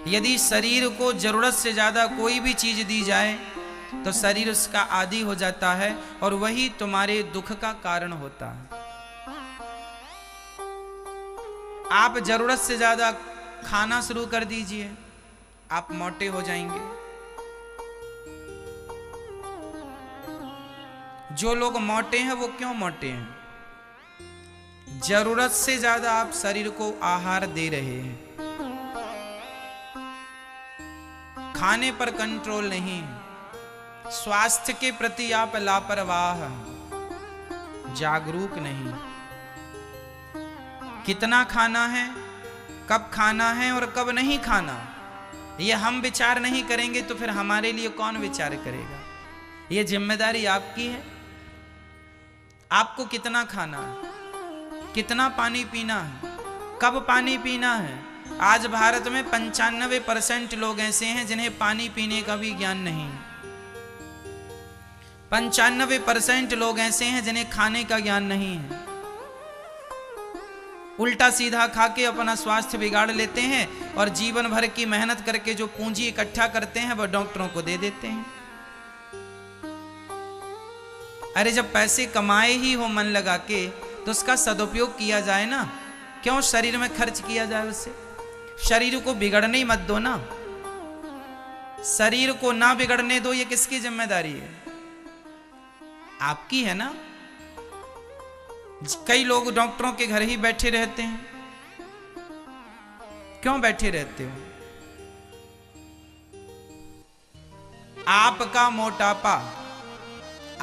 यदि शरीर को जरूरत से ज्यादा कोई भी चीज दी जाए तो शरीर उसका आदी हो जाता है और वही तुम्हारे दुख का कारण होता है। आप जरूरत से ज्यादा खाना शुरू कर दीजिए, आप मोटे हो जाएंगे। जो लोग मोटे हैं वो क्यों मोटे हैं? जरूरत से ज्यादा आप शरीर को आहार दे रहे हैं, खाने पर कंट्रोल नहीं, स्वास्थ्य के प्रति आप लापरवाह, जागरूक नहीं। कितना खाना है, कब खाना है और कब नहीं खाना, ये हम विचार नहीं करेंगे तो फिर हमारे लिए कौन विचार करेगा? ये जिम्मेदारी आपकी है। आपको कितना खाना है, कितना पानी पीना है, कब पानी पीना है। आज भारत में 95% लोग ऐसे हैं जिन्हें पानी पीने का भी ज्ञान नहीं। 95% लोग ऐसे हैं जिन्हें खाने का ज्ञान नहीं है। उल्टा सीधा खा के अपना स्वास्थ्य बिगाड़ लेते हैं और जीवन भर की मेहनत करके जो पूंजी इकट्ठा करते हैं वह डॉक्टरों को दे देते हैं। अरे जब पैसे कमाए ही हो मन लगा के तो उसका सदुपयोग किया जाए ना, क्यों शरीर में खर्च किया जाए? उससे शरीर को बिगड़ने ही मत दो ना, शरीर को ना बिगड़ने दो। ये किसकी जिम्मेदारी है? आपकी है ना। कई लोग डॉक्टरों के घर ही बैठे रहते हैं। क्यों बैठे रहते हो? आपका मोटापा,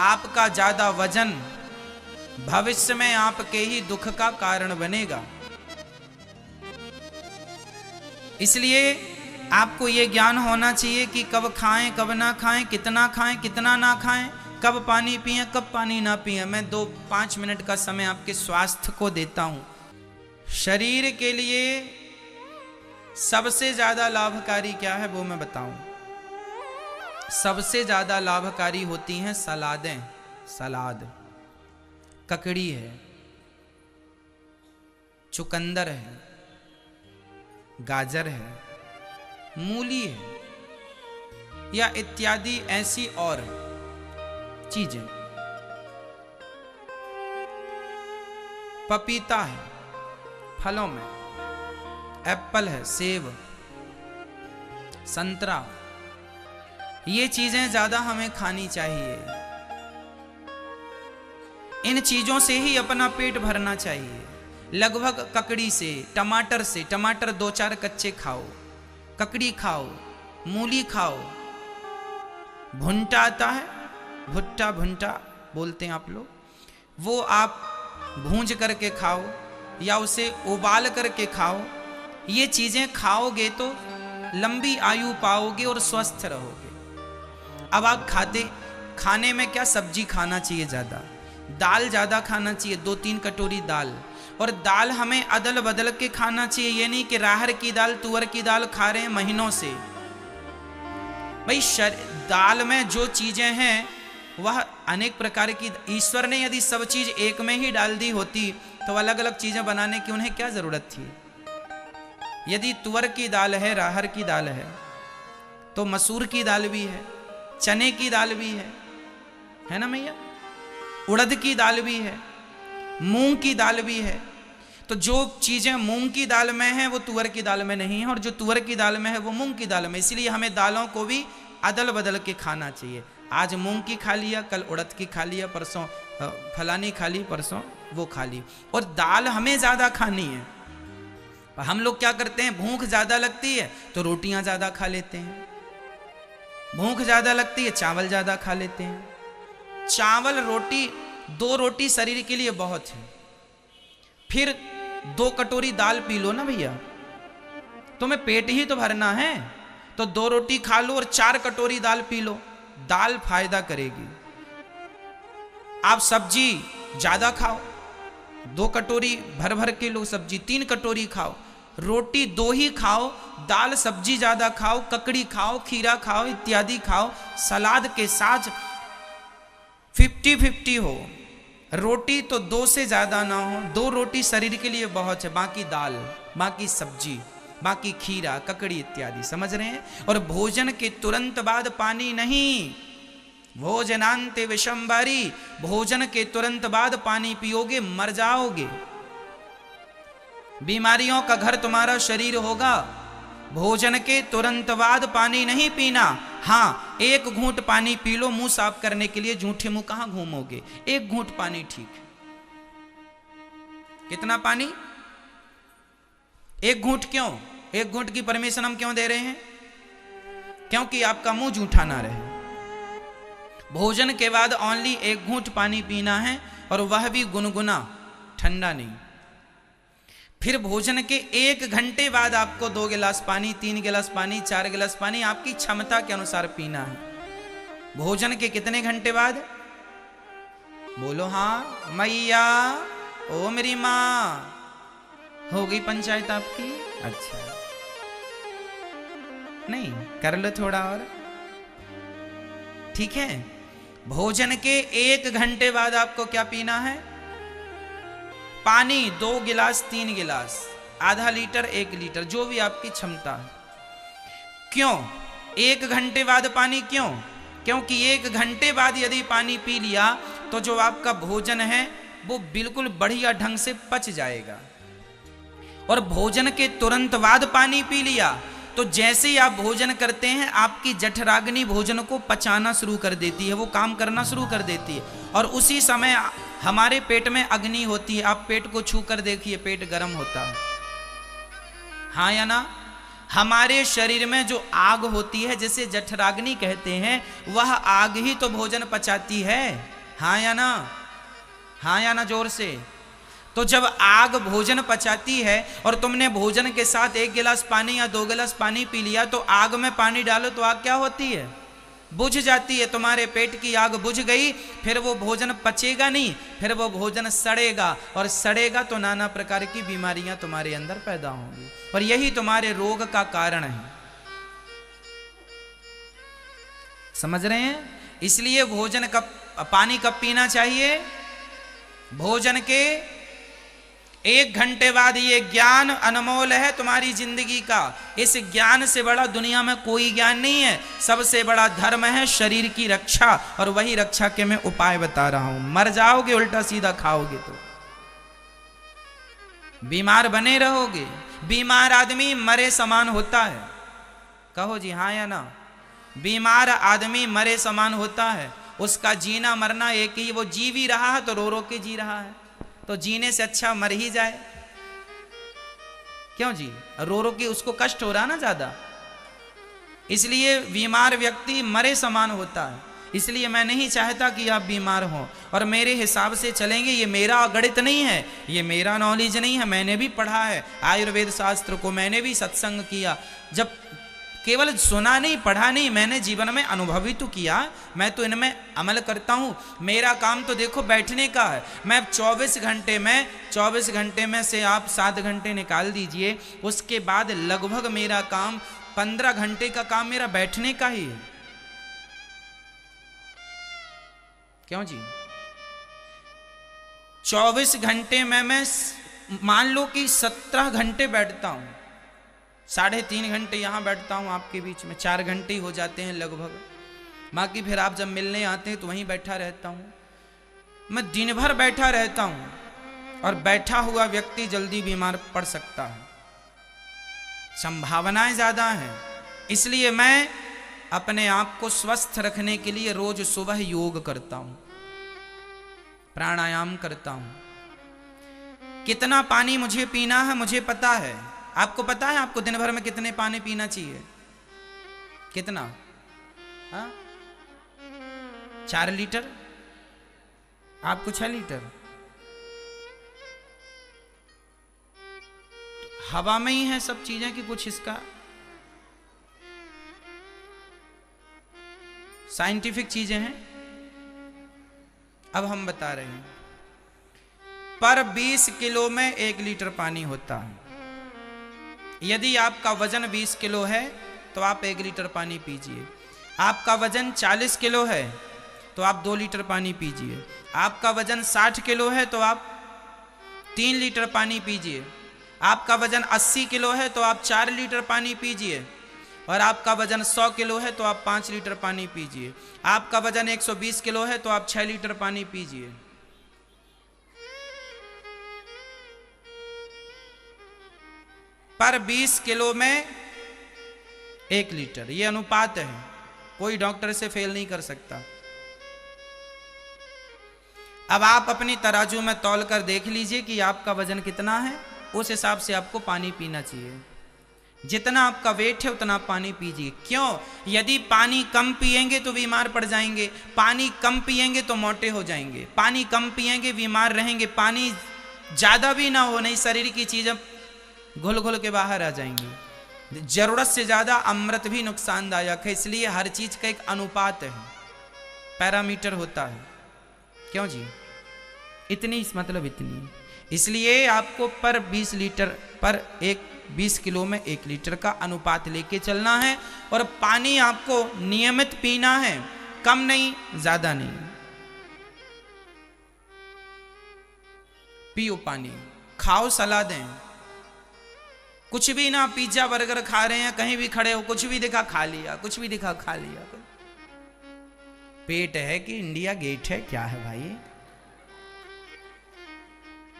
आपका ज्यादा वजन भविष्य में आपके ही दुख का कारण बनेगा। इसलिए आपको यह ज्ञान होना चाहिए कि कब खाएं कब ना खाएं, कितना खाएं कितना ना खाएं, कब पानी पिएं कब पानी ना पिएं। मैं 2-5 मिनट का समय आपके स्वास्थ्य को देता हूं। शरीर के लिए सबसे ज्यादा लाभकारी क्या है वो मैं बताऊं। सबसे ज्यादा लाभकारी होती हैं सलादें। सलाद, ककड़ी है, चुकंदर है, गाजर है, मूली है या इत्यादि ऐसी और चीजें। पपीता है फलों में, एप्पल है, सेब, संतरा, ये चीजें ज्यादा हमें खानी चाहिए। इन चीजों से ही अपना पेट भरना चाहिए। लगभग ककड़ी से, टमाटर से, टमाटर 2-4 कच्चे खाओ, ककड़ी खाओ, मूली खाओ, भुंटा आता है, भुट्टा भुंटा बोलते हैं आप लोग, वो आप भूंज करके खाओ या उसे उबाल करके खाओ। ये चीजें खाओगे तो लंबी आयु पाओगे और स्वस्थ रहोगे। अब आप खाने में क्या सब्जी खाना चाहिए ज्यादा, दाल ज्यादा खाना चाहिए, 2-3 कटोरी दाल। और दाल हमें अदल बदल के खाना चाहिए। ये नहीं कि राहर की दाल तुअर की दाल खा रहे हैं महीनों से। भाई दाल में जो चीजें हैं वह अनेक प्रकार की, ईश्वर ने यदि सब चीज एक में ही डाल दी होती तो अलग अलग चीजें बनाने की उन्हें क्या जरूरत थी। यदि तुअर की दाल है, राहर की दाल है, तो मसूर की दाल भी है, चने की दाल भी है ना भैया, उड़द की दाल भी है, मूंग की दाल भी है। तो जो चीजें मूंग की दाल में हैं वो तुअर की दाल में नहीं है, और जो तुअर की दाल में है वो मूंग की दाल में। इसलिए हमें दालों को भी अदल बदल के खाना चाहिए। आज मूंग की खा लिया, कल उड़द की खा लिया, परसों फलानी खा ली, परसों वो खा ली। और दाल हमें ज्यादा खानी है। हम लोग क्या करते हैं, भूख ज्यादा लगती है तो रोटियां ज्यादा खा लेते हैं, भूख ज्यादा लगती है चावल ज्यादा खा लेते हैं। चावल रोटी, 2 रोटी शरीर के लिए बहुत है। फिर 2 कटोरी दाल पी लो ना भैया, तुम्हें पेट ही तो भरना है। तो 2 रोटी खा लो और 4 कटोरी दाल पी लो, दाल फायदा करेगी। आप सब्जी ज्यादा खाओ, 2 कटोरी भर भर के लो सब्जी, 3 कटोरी खाओ। रोटी 2 ही खाओ, दाल सब्जी ज्यादा खाओ, ककड़ी खाओ, खीरा खाओ, इत्यादि खाओ। सलाद के साथ 50-50 हो। रोटी तो 2 से ज्यादा ना हो, 2 रोटी शरीर के लिए बहुत है, बाकी दाल, बाकी सब्जी, बाकी खीरा ककड़ी इत्यादि, समझ रहे हैं। और भोजन के तुरंत बाद पानी नहीं, भोजनांते विषंबारी, भोजन के तुरंत बाद पानी पियोगे मर जाओगे, बीमारियों का घर तुम्हारा शरीर होगा। भोजन के तुरंत बाद पानी नहीं पीना। हाँ, एक घूंट पानी पी लो मुंह साफ करने के लिए, झूठे मुंह कहां घूमोगे, एक घूंट पानी ठीक है। कितना पानी? एक घूंट। क्यों एक घूंट की परमिशन हम क्यों दे रहे हैं? क्योंकि आपका मुंह जूठा ना रहे। भोजन के बाद ओनली एक घूंट पानी पीना है, और वह भी गुनगुना, ठंडा नहीं। फिर भोजन के 1 घंटे बाद आपको 2 गिलास पानी, 3 गिलास पानी, 4 गिलास पानी आपकी क्षमता के अनुसार पीना है। भोजन के कितने घंटे बाद? बोलो हाँ मैया, ओ मेरी माँ, हो गई पंचायत आपकी? अच्छा, नहीं कर लो थोड़ा और, ठीक है। भोजन के 1 घंटे बाद आपको क्या पीना है? पानी 2 गिलास, 3 गिलास, आधा लीटर, 1 लीटर, जो भी आपकी क्षमता है। क्यों 1 घंटे बाद पानी? क्यों? क्योंकि 1 घंटे बाद यदि पानी पी लिया तो जो आपका भोजन है वो बिल्कुल बढ़िया ढंग से पच जाएगा। और भोजन के तुरंत बाद पानी पी लिया तो जैसे ही आप भोजन करते हैं आपकी जठराग्नि भोजन को पचाना शुरू कर देती है, वो काम करना शुरू कर देती है, और उसी समय हमारे पेट में अग्नि होती है। आप पेट को छू कर देखिए, पेट गर्म होता है, हाँ या ना? हमारे शरीर में जो आग होती है जिसे जठराग्नि कहते हैं, वह आग ही तो भोजन पचाती है, हाँ या ना? हाँ या ना? जोर से। तो जब आग भोजन पचाती है और तुमने भोजन के साथ 1 गिलास पानी या 2 गिलास पानी पी लिया, तो आग में पानी डालो तो आग क्या होती है? बुझ जाती है। तुम्हारे पेट की आग बुझ गई, फिर वो भोजन पचेगा नहीं, फिर वो भोजन सड़ेगा, और सड़ेगा तो नाना प्रकार की बीमारियां तुम्हारे अंदर पैदा होंगी, और यही तुम्हारे रोग का कारण है। समझ रहे हैं? इसलिए भोजन कब, पानी कब पीना चाहिए? भोजन के 1 घंटे बाद। ये ज्ञान अनमोल है तुम्हारी जिंदगी का। इस ज्ञान से बड़ा दुनिया में कोई ज्ञान नहीं है। सबसे बड़ा धर्म है शरीर की रक्षा, और वही रक्षा के मैं उपाय बता रहा हूं। मर जाओगे उल्टा सीधा खाओगे तो, बीमार बने रहोगे। बीमार आदमी मरे समान होता है, कहो जी हाँ या ना? बीमार आदमी मरे समान होता है, उसका जीना मरना एक ही। वो जी भी रहा है तो रो रो के जी रहा है, तो जीने से अच्छा मर ही जाए। क्यों जी? रो रो के उसको कष्ट हो रहा ना ज्यादा, इसलिए बीमार व्यक्ति मरे समान होता है। इसलिए मैं नहीं चाहता कि आप बीमार हो, और मेरे हिसाब से चलेंगे। ये मेरा गणित नहीं है, ये मेरा नॉलेज नहीं है। मैंने भी पढ़ा है आयुर्वेद शास्त्र को, मैंने भी सत्संग किया। जब केवल सुना नहीं, पढ़ा नहीं, मैंने जीवन में अनुभव ही तो किया। मैं तो इनमें अमल करता हूँ। मेरा काम तो देखो बैठने का है। मैं 24 घंटे में से आप 7 घंटे निकाल दीजिए, उसके बाद लगभग मेरा काम 15 घंटे का काम मेरा बैठने का ही है। क्यों जी? 24 घंटे में मैं मान लो कि 17 घंटे बैठता हूं, 3.5 घंटे यहां बैठता हूं आपके बीच में, 4 घंटे ही हो जाते हैं लगभग। बाकी फिर आप जब मिलने आते हैं तो वहीं बैठा रहता हूं। मैं दिन भर बैठा रहता हूं, और बैठा हुआ व्यक्ति जल्दी बीमार पड़ सकता है, संभावनाएं ज्यादा हैं। इसलिए मैं अपने आप को स्वस्थ रखने के लिए रोज सुबह योग करता हूं, प्राणायाम करता हूं। कितना पानी मुझे पीना है मुझे पता है। आपको पता है आपको दिन भर में कितने पानी पीना चाहिए? कितना? हाँ? 4 लीटर? आपको 6 लीटर? हवा में ही है सब चीजें कि कुछ इसका साइंटिफिक चीजें हैं। अब हम बता रहे हैं, पर 20 किलो में 1 लीटर पानी होता है। यदि आपका वजन 20 किलो है तो आप 1 लीटर पानी पीजिए। आपका वजन 40 किलो है तो आप 2 लीटर पानी पीजिए। आपका वजन 60 किलो है तो आप 3 लीटर पानी पीजिए। आपका वजन 80 किलो है तो आप 4 लीटर पानी पीजिए, और आपका वजन 100 किलो है तो आप 5 लीटर पानी पीजिए। आपका वजन 120 किलो है तो आप 6 लीटर पानी पीजिए। पर 20 किलो में 1 लीटर, ये अनुपात है, कोई डॉक्टर से फेल नहीं कर सकता। अब आप अपनी तराजू में तौल कर देख लीजिए कि आपका वजन कितना है, उस हिसाब से आपको पानी पीना चाहिए। जितना आपका वेट है उतना पानी पीजिए। क्यों? यदि पानी कम पिएंगे तो बीमार पड़ जाएंगे, पानी कम पिएंगे तो मोटे हो जाएंगे, पानी कम पिएंगे बीमार रहेंगे, पानी ज्यादा भी ना हो, नहीं शरीर की चीजें घुल घुल के बाहर आ जाएंगी। जरूरत से ज्यादा अमृत भी नुकसानदायक है, इसलिए हर चीज का एक अनुपात है, पैरामीटर होता है। क्यों जी? इतनी, मतलब इतनी। इसलिए आपको पर 20 लीटर पर 20 किलो में 1 लीटर का अनुपात लेके चलना है, और पानी आपको नियमित पीना है, कम नहीं ज्यादा नहीं। पियो पानी, खाओ सलादें, कुछ भी ना, पिज्जा बर्गर खा रहे हैं, कहीं भी खड़े हो, कुछ भी दिखा खा लिया, कुछ भी दिखा खा लिया। पेट है कि इंडिया गेट है? क्या है भाई,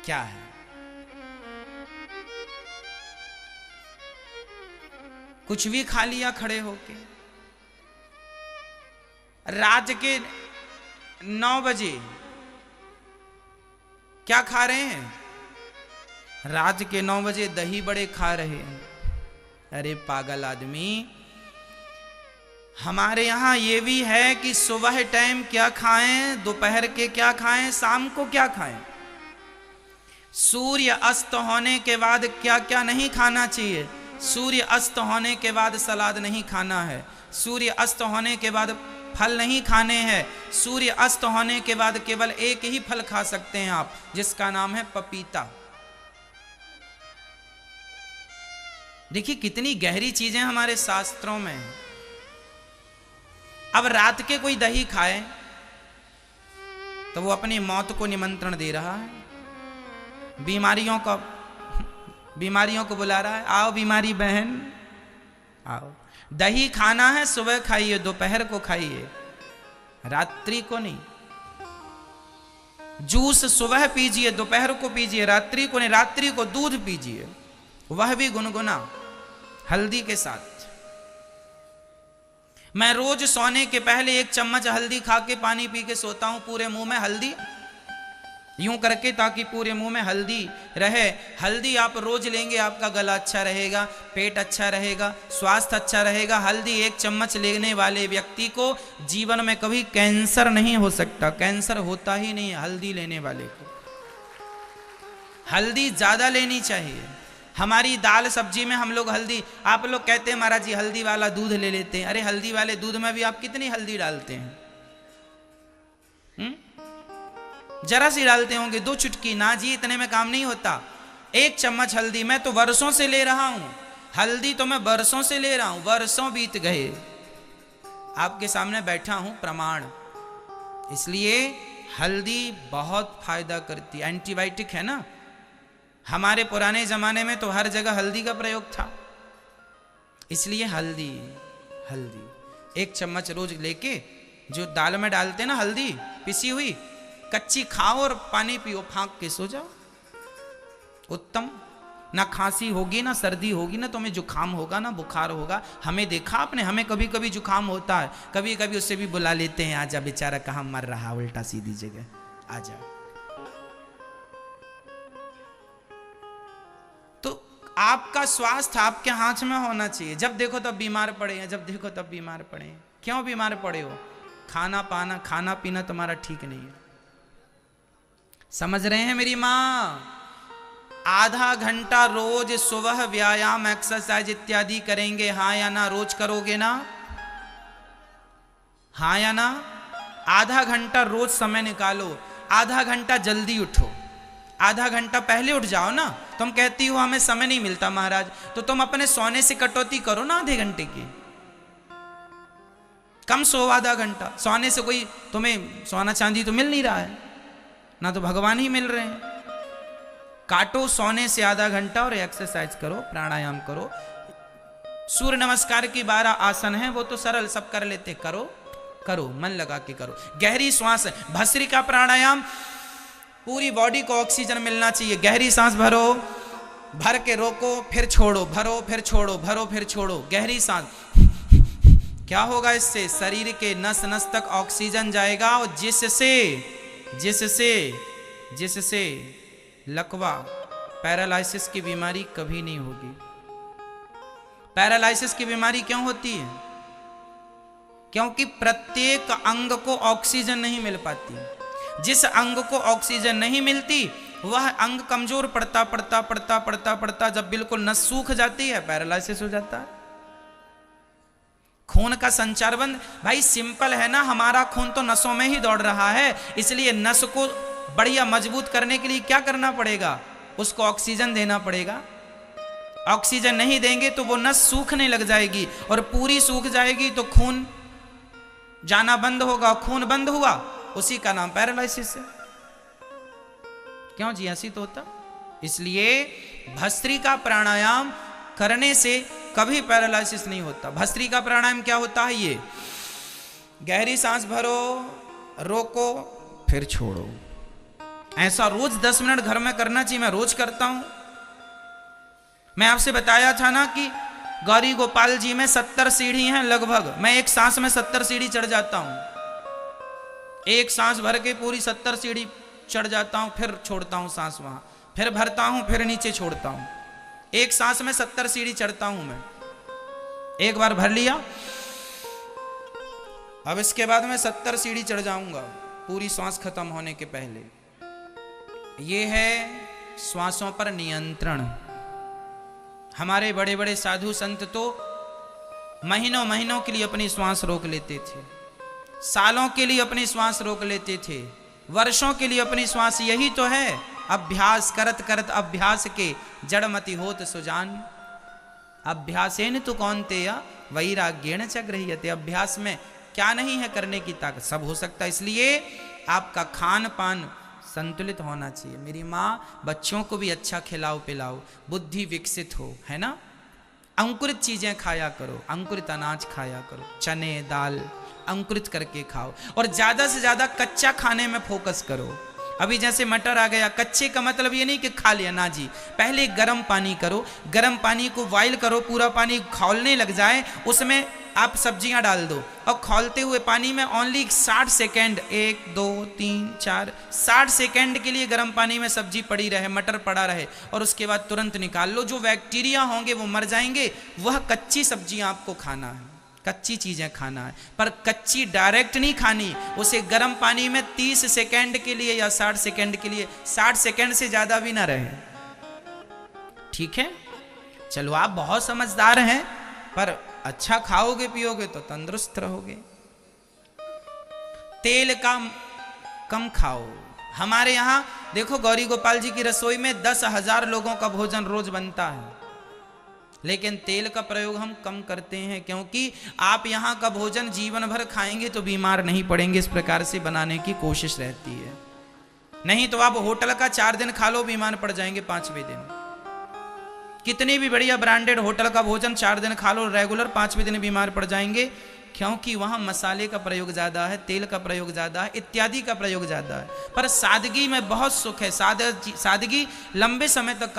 क्या है? कुछ भी खा लिया खड़े होके। रात के 9 बजे क्या खा रहे हैं? रात के 9 बजे दही बड़े खा रहे हैं। अरे पागल आदमी, हमारे यहां ये भी है कि सुबह टाइम क्या खाएं, दोपहर के क्या खाएं, शाम को क्या खाएं। सूर्य अस्त होने के बाद क्या क्या नहीं खाना चाहिए। सूर्य अस्त होने के बाद सलाद नहीं खाना है, सूर्य अस्त होने के बाद फल नहीं खाने हैं, सूर्य अस्त होने के बाद केवल एक ही फल खा सकते हैं आप, जिसका नाम है पपीता। देखिए कितनी गहरी चीजें हमारे शास्त्रों में हैं। अब रात के कोई दही खाए तो वो अपनी मौत को निमंत्रण दे रहा है, बीमारियों को बुला रहा है, आओ बीमारी बहन आओ। दही खाना है सुबह खाइए, दोपहर को खाइए, रात्रि को नहीं। जूस सुबह पीजिए, दोपहर को पीजिए, रात्रि को नहीं। रात्रि को दूध पीजिए, वह भी गुनगुना हल्दी के साथ। मैं रोज सोने के पहले 1 चम्मच हल्दी खा के पानी पी के सोता हूं, पूरे मुंह में हल्दी यूं करके, ताकि पूरे मुंह में हल्दी रहे। हल्दी आप रोज लेंगे, आपका गला अच्छा रहेगा, पेट अच्छा रहेगा, स्वास्थ्य अच्छा रहेगा। हल्दी 1 चम्मच लेने वाले व्यक्ति को जीवन में कभी कैंसर नहीं हो सकता, कैंसर होता ही नहीं हल्दी लेने वाले को। हल्दी ज्यादा लेनी चाहिए। हमारी दाल सब्जी में हम लोग हल्दी, आप लोग कहते हैं महाराज जी हल्दी वाला दूध ले लेते हैं। अरे हल्दी वाले दूध में भी आप कितनी हल्दी डालते हैं? जरा सी डालते होंगे, 2 चुटकी ना जी, इतने में काम नहीं होता। 1 चम्मच हल्दी, मैं तो वर्षों से ले रहा हूं हल्दी, तो मैं वर्षों से ले रहा हूं, वर्षों बीत गए, आपके सामने बैठा हूं प्रमाण। इसलिए हल्दी बहुत फायदा करती है, एंटीबायोटिक है ना। हमारे पुराने जमाने में तो हर जगह हल्दी का प्रयोग था, इसलिए हल्दी 1 चम्मच रोज लेके, जो दाल में डालते ना हल्दी पिसी हुई, कच्ची खाओ और पानी पियो, फांक के सो जाओ, उत्तम। ना खांसी होगी, ना सर्दी होगी, ना तुम्हें जुकाम होगा, ना बुखार होगा। हमें देखा आपने, हमें कभी कभी जुकाम होता है, कभी कभी उससे भी बुला लेते हैं, आजा बेचारा कहाँ मर रहा उल्टा सीधी जगह, आजा। तो आपका स्वास्थ्य आपके हाथ में होना चाहिए। जब देखो तब बीमार पड़े हैं, जब देखो तब बीमार पड़े हैं। क्यों बीमार पड़े हो? खाना पीना तुम्हारा ठीक नहीं है। समझ रहे हैं मेरी माँ? आधा घंटा रोज सुबह व्यायाम, एक्सरसाइज इत्यादि करेंगे, हाँ या ना? रोज करोगे ना? हाँ या ना? आधा घंटा रोज समय निकालो। आधा घंटा जल्दी उठो, आधा घंटा पहले उठ जाओ ना। तुम कहती हो हमें समय नहीं मिलता महाराज, तो तुम अपने सोने से कटौती करो ना आधे घंटे की। कम सो आधा घंटा। सोने से कोई तुम्हें सोना चांदी तो मिल नहीं रहा है ना, तो भगवान ही मिल रहे हैं। काटो सोने से आधा घंटा और एक्सरसाइज करो, प्राणायाम करो। सूर्य नमस्कार की 12 आसन हैं, वो तो सरल सब कर लेते, करो करो, मन लगा के करो। गहरी श्वास, भस्त्रिका प्राणायाम, पूरी बॉडी को ऑक्सीजन मिलना चाहिए। गहरी सांस भरो, भर के रोको, फिर छोड़ो, भरो फिर छोड़ो, भरो फिर छोड़ो, गहरी सांस। क्या होगा इससे? शरीर के नस नस तक ऑक्सीजन जाएगा और जिससे जिससे जिससे लकवा, पैरालिसिस की बीमारी कभी नहीं होगी। पैरालिसिस की बीमारी क्यों होती है? क्योंकि प्रत्येक अंग को ऑक्सीजन नहीं मिल पाती। जिस अंग को ऑक्सीजन नहीं मिलती वह अंग कमजोर पड़ता पड़ता पड़ता पड़ता पड़ता जब बिल्कुल नस सूख जाती है, पैरालिसिस हो जाता है। खून का संचार बंद। भाई सिंपल है ना, हमारा खून तो नसों में ही दौड़ रहा है, इसलिए नस को बढ़िया मजबूत करने के लिए क्या करना पड़ेगा? उसको ऑक्सीजन देना पड़ेगा। ऑक्सीजन नहीं देंगे तो वो नस सूखने लग जाएगी, और पूरी सूख जाएगी तो खून जाना बंद होगा। खून बंद हुआ, उसी का नाम पैरालिसिस है। क्यों जी? ऐसी तो होता। इसलिए भस्त्रिका प्राणायाम करने से कभी पैरालिसिस नहीं होता। भस्त्रिका प्राणायाम क्या होता है? ये गहरी सांस भरो, रोको, फिर छोड़ो। ऐसा रोज 10 मिनट घर में करना चाहिए। मैं रोज करता हूं। मैं आपसे बताया था ना कि गौरी गोपाल जी में 70 सीढ़ी हैं लगभग। मैं एक सांस में 70 सीढ़ी चढ़ जाता हूं। एक सांस भर के पूरी 70 सीढ़ी चढ़ जाता हूं, फिर छोड़ता हूं सांस वहां, फिर भरता हूं, फिर नीचे छोड़ता हूं। एक सांस में 70 सीढ़ी चढ़ता हूं मैं। एक बार भर लिया, अब इसके बाद मैं 70 सीढ़ी चढ़ जाऊंगा पूरी सांस खत्म होने के पहले। ये है श्वासों पर नियंत्रण। हमारे बड़े बड़े साधु संत तो महीनों महीनों के लिए अपनी श्वास रोक लेते थे, सालों के लिए अपनी श्वास रोक लेते थे, वर्षों के लिए अपनी श्वास। यही तो है अभ्यास करत करत अभ्यास के जड़मति होत सुजान। अभ्यासेन तु कौन्तेय वैराग्येण च गृह्यते। अभ्यास में क्या नहीं है करने की ताकत, सब हो सकता है। इसलिए आपका खान पान संतुलित होना चाहिए। मेरी माँ बच्चों को भी अच्छा खिलाओ पिलाओ, बुद्धि विकसित हो, है ना। अंकुरित चीजें खाया करो, अंकुरित अनाज खाया करो, चने दाल अंकुरित करके खाओ, और ज्यादा से ज्यादा कच्चा खाने में फोकस करो। अभी जैसे मटर आ गया, कच्चे का मतलब ये नहीं कि खा लिया ना जी। पहले गर्म पानी करो, गर्म पानी को बॉयल करो, पूरा पानी खौलने लग जाए, उसमें आप सब्जियां डाल दो, और खौलते हुए पानी में ओनली 60 सेकेंड, 1 2 3 4 60 सेकेंड के लिए गर्म पानी में सब्जी पड़ी रहे, मटर पड़ा रहे, और उसके बाद तुरंत निकाल लो। जो बैक्टीरिया होंगे वो मर जाएंगे। वह कच्ची सब्जियां आपको खाना है, कच्ची चीजें खाना है, पर कच्ची डायरेक्ट नहीं खानी। उसे गर्म पानी में 30 सेकेंड के लिए या 60 सेकेंड के लिए, 60 सेकेंड से ज्यादा भी ना रहे, ठीक है। चलो आप बहुत समझदार हैं, पर अच्छा खाओगे पियोगे तो तंदुरुस्त रहोगे। तेल का कम खाओ। हमारे यहां देखो गौरी गोपाल जी की रसोई में 10,000 लोगों का भोजन रोज बनता है, लेकिन तेल का प्रयोग हम कम करते हैं, क्योंकि आप यहाँ का भोजन जीवन भर खाएंगे तो बीमार नहीं पड़ेंगे। इस प्रकार से बनाने की कोशिश रहती है। नहीं तो आप होटल का 4 दिन खा लो, बीमार पड़ जाएंगे 5वें दिन। कितनी भी बढ़िया ब्रांडेड होटल का भोजन 4 दिन खा लो रेगुलर, 5वें दिन बीमार पड़ जाएंगे, क्योंकि वहां मसाले का प्रयोग ज्यादा है, तेल का प्रयोग ज्यादा है, इत्यादि का प्रयोग ज्यादा है। पर सादगी में बहुत सुख है। सादगी लंबे समय तक